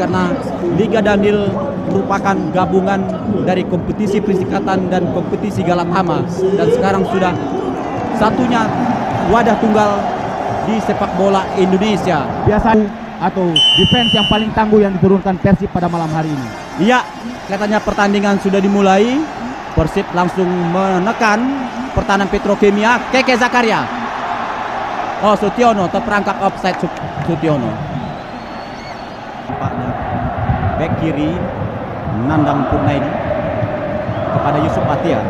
karena Liga Danil merupakan gabungan dari kompetisi persikatan dan kompetisi Galatama, dan sekarang sudah satunya wadah tunggal di sepak bola Indonesia. Biasa atau defense yang paling tangguh yang diturunkan Persib pada malam hari ini. Iya, katanya pertandingan sudah dimulai. Persib langsung menekan pertahanan Petrokimia. Keke Zakaria. Oh, Sutiono terperangkap offside. Sutiono. Nampaknya back kiri Nandang Purnaidi kepada Yusuf Atia.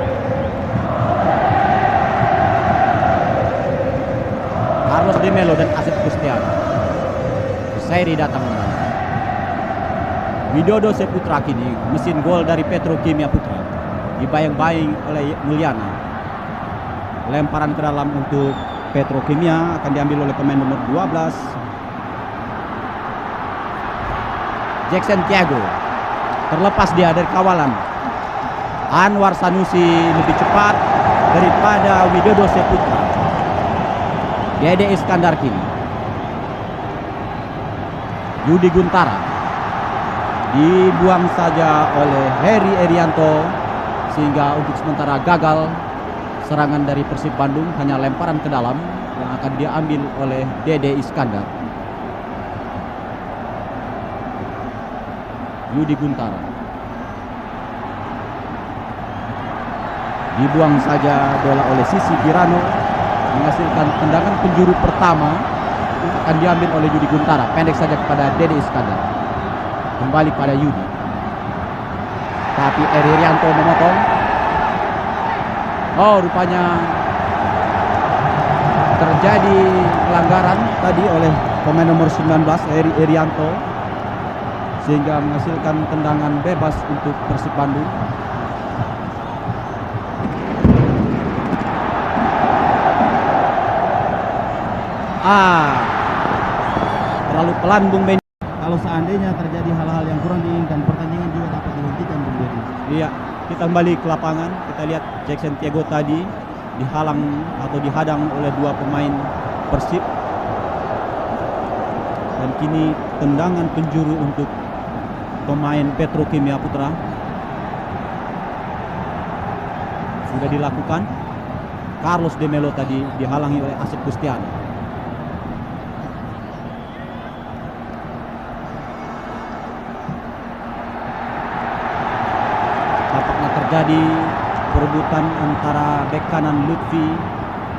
Carlos De Melo dan Asep Kustian. Seri datang membantu. Widodo Seputra kini mesin gol dari Petrokimia Putra. Dibayang-bayang oleh Mulyana. Lemparan ke dalam untuk Petrokimia akan diambil oleh pemain nomor 12 Jackson Tiago. Terlepas dia dari kawalan. Anwar Sanusi lebih cepat daripada Widodo Seputra. Dede Iskandar kini. Yudi Guntara dibuang saja oleh Heri Erianto, sehingga untuk sementara gagal serangan dari Persib Bandung. Hanya lemparan ke dalam yang akan diambil oleh Dede Iskandar. Yudi Guntara dibuang saja bola oleh Sisi Kirano, menghasilkan tendangan penjuru pertama akan diambil oleh Yudi Guntara. Pendek saja kepada Dede Iskandar. Kembali pada Yudi. Tapi Erianto memotong. Oh, rupanya terjadi pelanggaran tadi oleh pemain nomor 19 Erianto, sehingga menghasilkan tendangan bebas untuk Persib Bandung. Terlalu pelan Bung Ben. Kalau seandainya terjadi hal-hal yang kurang diinginkan, pertandingan juga dapat dihentikan, Bung Benny. Iya, kita kembali ke lapangan. Kita lihat Jackson Tiago tadi dihalang atau dihadang oleh dua pemain Persib. Dan kini tendangan penjuru untuk pemain Petrokimia Putra sudah dilakukan. Carlos De Melo tadi dihalangi oleh Asep Kustian. Jadi perebutan antara bek kanan Lutfi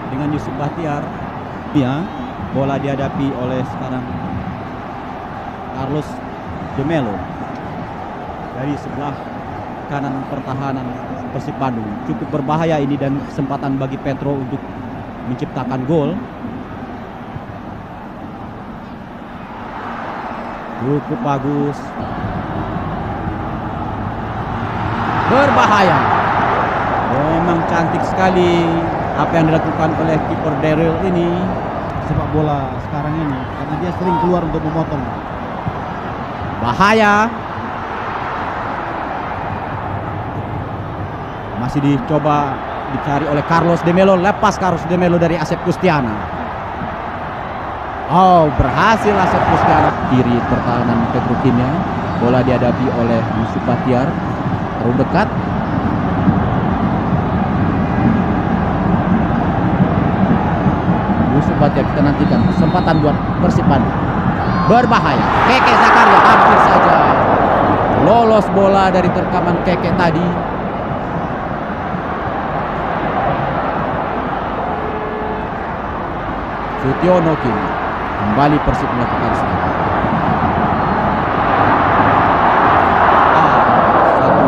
dengan Yusuf Bahtiar. Ya, bola dihadapi oleh sekarang Carlos De Melo dari sebelah kanan pertahanan Persib Bandung. Cukup berbahaya ini dan kesempatan bagi Petro untuk menciptakan gol. Cukup bagus. Berbahaya. Memang cantik sekali apa yang dilakukan oleh kiper Daryl ini. Sepak bola sekarang ini, karena dia sering keluar untuk memotong. Bahaya. Masih dicoba dicari oleh Carlos De Melo. Lepas Carlos De Melo dari Asep Kustiana. Oh, berhasil Asep Kustiana. Kiri pertahanan Petrokimia. Bola dihadapi oleh Yusuf Bahtiar. Terlalu dekat. Yusuf Bahtiar, kita nantikan kesempatan buat Persib Bandung. Berbahaya. Keke Zakaria hampir saja lolos bola dari terkaman Keke tadi. Sutiono kini kembali Persib melakukan serangan.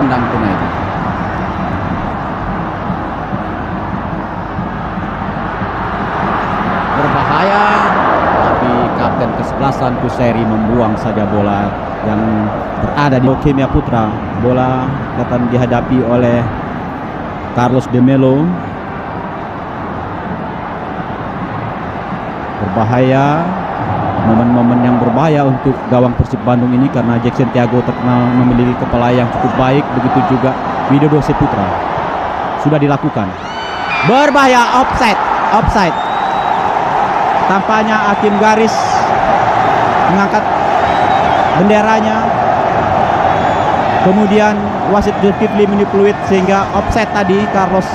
Nandang Purnaidi. Berbahaya, tapi kapten kesebelasan Kuseri membuang saja bola yang berada di Petrokimia Putra. Bola akan dihadapi oleh Carlos De Melo. Berbahaya, momen-momen yang berbahaya untuk gawang Persib Bandung ini karena Jackson Tiago terkenal memiliki kepala yang cukup baik, begitu juga Widodo Seputra. Sudah dilakukan. Berbahaya, offside. Tampaknya hakim garis mengangkat benderanya. Kemudian wasit Zulkifli menipuit sehingga offset tadi Carlos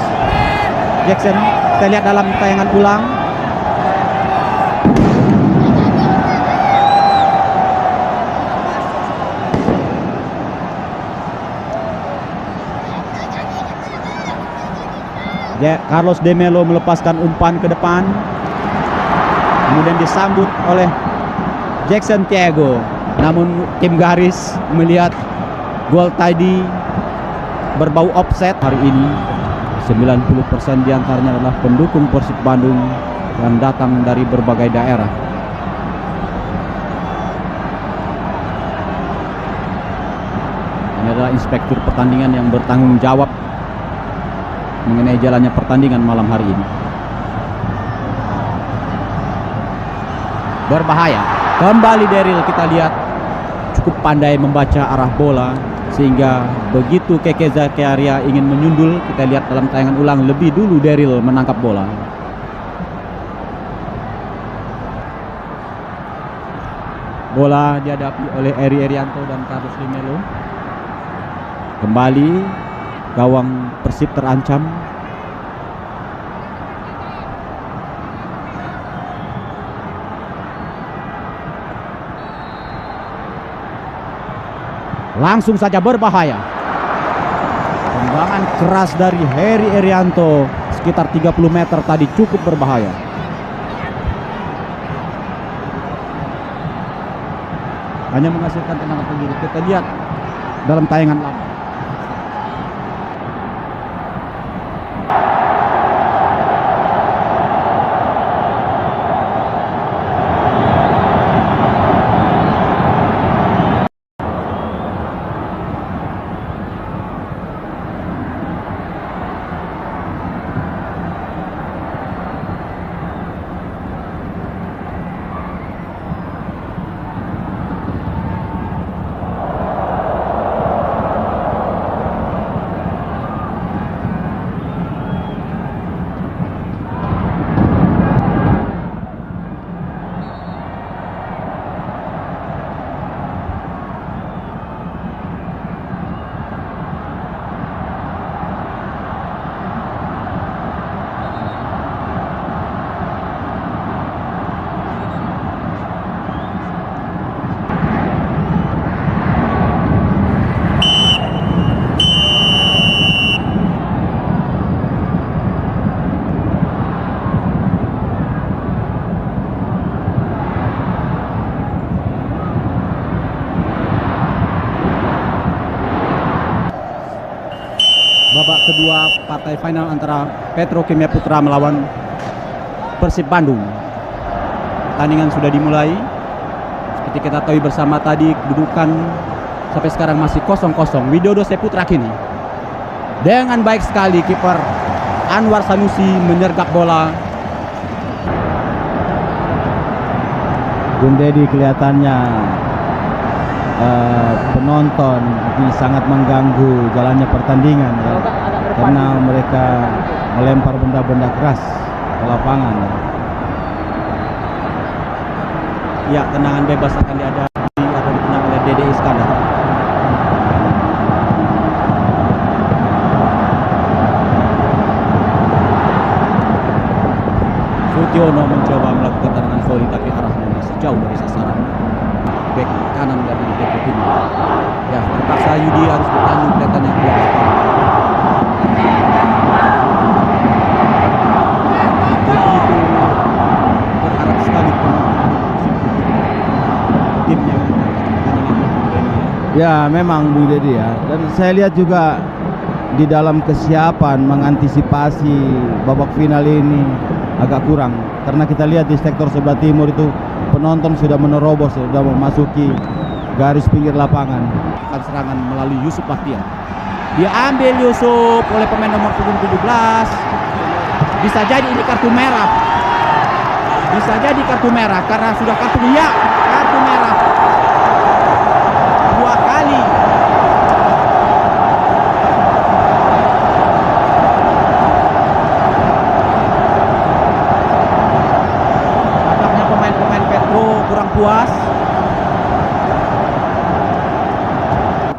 Jackson. Kita lihat dalam tayangan ulang. Carlos De Melo melepaskan umpan ke depan, kemudian disambut oleh Jackson Thiago. Namun tim garis melihat gol tadi berbau offset. Hari ini 90% diantaranya adalah pendukung Persib Bandung yang datang dari berbagai daerah. Ini adalah inspektur pertandingan yang bertanggung jawab mengenai jalannya pertandingan malam hari ini. Berbahaya. Kembali Daryl, kita lihat cukup pandai membaca arah bola sehingga begitu Keke Zakaria ingin menyundul, kita lihat dalam tayangan ulang lebih dulu Daryl menangkap bola. Bola dihadapi oleh Eri Erianto dan Carlos De Melo. Kembali gawang Persib terancam. Langsung saja berbahaya. Tendangan keras dari Heri Erianto sekitar 30 meter tadi cukup berbahaya. Hanya menghasilkan tendangan penjuru. Kita lihat dalam tayangan lama. Babak kedua partai final antara Petrokimia Putra melawan Persib Bandung. Pertandingan sudah dimulai. Seperti kita tahu bersama tadi, kedudukan sampai sekarang masih 0-0. Widodo Saputra kini dengan baik sekali kiper Anwar Sanusi menyergap bola. Bung Dedi kelihatannya penonton ini sangat mengganggu jalannya pertandingan ya, karena mereka melempar benda-benda keras ke lapangan. Ya, tendangan bebas akan dihadapi atau ditendang oleh Dede Iskandar. Sutiono mencoba melakukan tendangan volley tapi arahnya masih jauh dari sasaran. Bek kanan dari Petrokimia. Ya, terpaksa Yudi harus bertanding kelihatannya keluar lapangan. Begitu berharap sekali timnya pertandingan. Ya memang Bung Dedi ya, dan saya lihat juga di dalam kesiapan mengantisipasi babak final ini agak kurang, karena kita lihat di sektor sebelah timur itu penonton sudah menerobos, sudah memasuki garis pinggir lapangan. Serangan melalui Yusuf Bahtiar. Diambil Yusuf oleh pemain nomor punggung 17. Bisa jadi ini kartu merah. Bisa jadi kartu merah karena sudah kartu merah. 2 kali. Nampaknya pemain-pemain Petro kurang puas.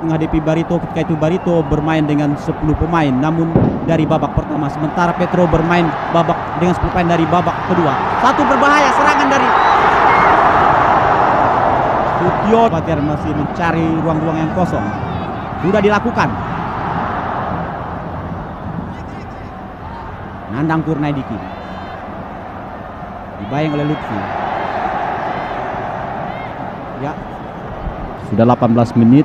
menghadapi Barito ketika itu Barito bermain dengan 10 pemain namun dari babak pertama, sementara Petro bermain babak dengan 10 pemain dari babak kedua. Satu berbahaya, serangan dari Sutio. Batiar masih mencari ruang-ruang yang kosong. Sudah dilakukan. Nandang Kurnaidi dibayang oleh Lutfi. Ya, sudah 18 menit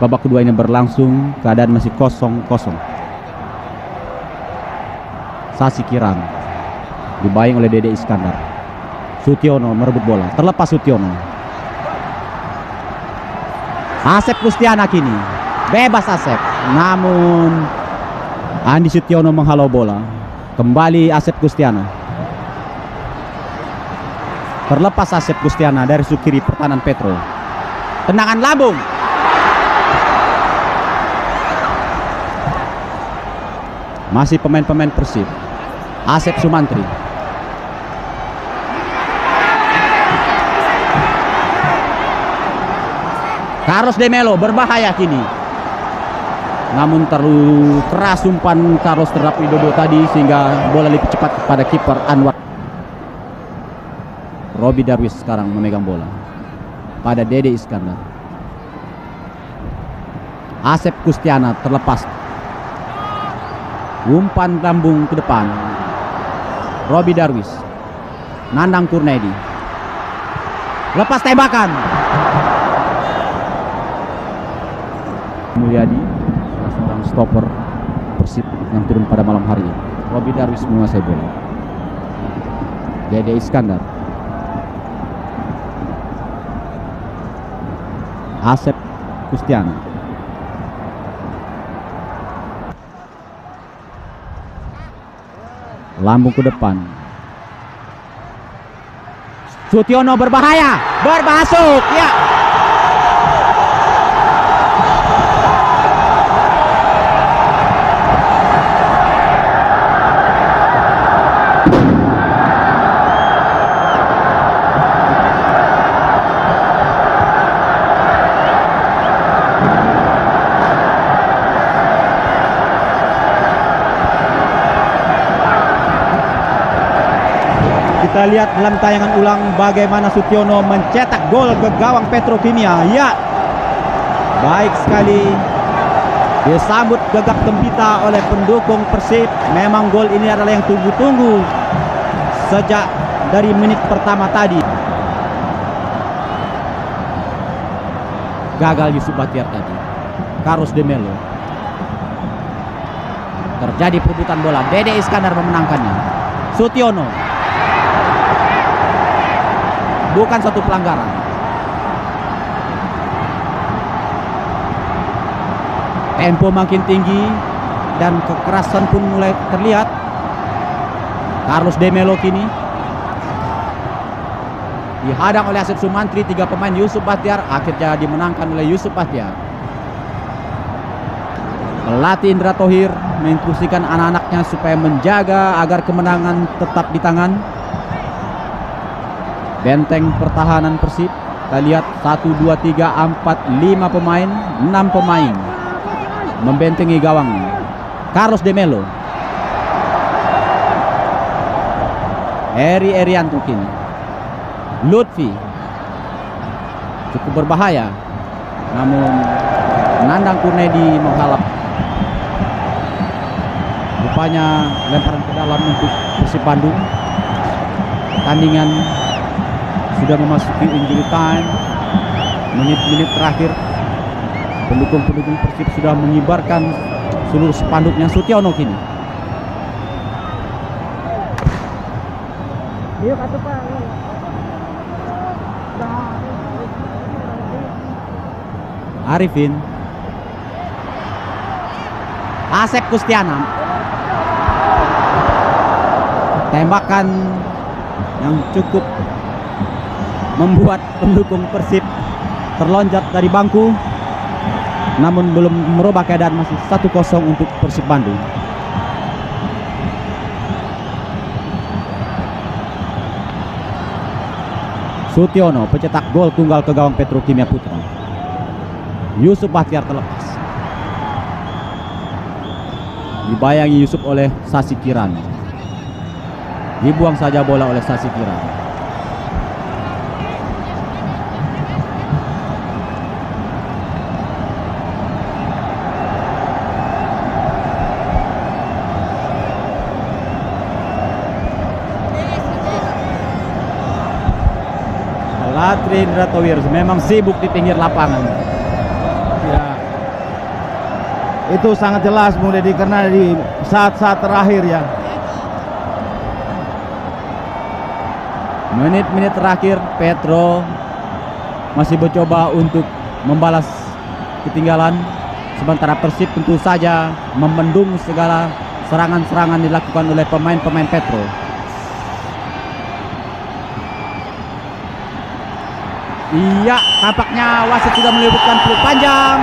babak kedua ini berlangsung, keadaan masih 0-0. Sasi Kiran dibayang oleh Dede Iskandar. Sutiono merebut bola, terlepas Sutiono. Asep Kustiana kini bebas Asep, namun Andi Sutiono menghalau bola. Kembali Asep Kustiana. Terlepas Asep Kustiana dari sukiri pertahanan Petro. Tendangan lambung. Masih pemain-pemain Persib. Asep Sumantri. Carlos De Melo berbahaya kini. Namun terlalu keras umpan Carlos terhadap Widodo tadi sehingga bola lebih cepat kepada kiper Anwar. Robi Darwis sekarang memegang bola pada Dede Iskandar. Asep Kustiana terlepas. Umpan lambung ke depan. Robi Darwis. Nandang Kurnaidi. Lepas tembakan. Mulyadi seorang stopper Persib yang turun pada malam hari ini. Robi Darwis menguasai bola. Dede Iskandar. Asep Kustiana. Lambung ke depan. Sutiono berbahaya, berbahasuk, ya. Kita lihat dalam tayangan ulang bagaimana Sutiono mencetak gol ke gawang Petrokimia. Ya, baik sekali. Disambut gegap gempita oleh pendukung Persib. Memang gol ini adalah yang tunggu-tunggu sejak dari menit pertama tadi. Gagal Yusuf Batiar tadi. Carlos De Melo. Terjadi perebutan bola. Dede Iskandar memenangkannya. Sutiono. Bukan satu pelanggaran. Tempo makin tinggi dan kekerasan pun mulai terlihat. Carlos De Melo kini dihadang oleh Asep Sumantri. 3 pemain Yusuf Bahtiar, akhirnya dimenangkan oleh Yusuf Bahtiar. Pelatih Indra Thohir menginstruksikan anak-anaknya supaya menjaga agar kemenangan tetap di tangan. Benteng pertahanan Persib, kita lihat 1, 2, 3, 4, 5 pemain, 6 pemain membentengi gawang Carlos De Melo. Eri Erianto kini. Lutfi cukup berbahaya, namun Nandang Kurnaidi menghalap. Rupanya lemparan ke dalam untuk Persib Bandung. Pertandingan sudah memasuki injury time. Menit-menit terakhir, pendukung-pendukung Persib sudah mengibarkan seluruh spanduknya. Sutiono kini. Arifin. Asep Kustiana. Tembakan yang cukup membuat pendukung Persib terloncat dari bangku, namun belum merubah keadaan. Masih 1-0 untuk Persib Bandung. Sutiono pencetak gol tunggal ke gawang Petrokimia Putra. Yusuf Bahtiar terlepas. Dibayangi Yusuf oleh Sasi Kirana. Dibuang saja bola oleh Sasi Kirana. Latri Indra Towir memang sibuk di pinggir lapangan. Ya. Itu sangat jelas Bung Deddy, karena di saat-saat terakhir ya. Menit-menit terakhir Petro masih mencoba untuk membalas ketinggalan, sementara Persib tentu saja membendung segala serangan-serangan dilakukan oleh pemain-pemain Petro. Iya, tampaknya wasit sudah menyebutkan peluk panjang.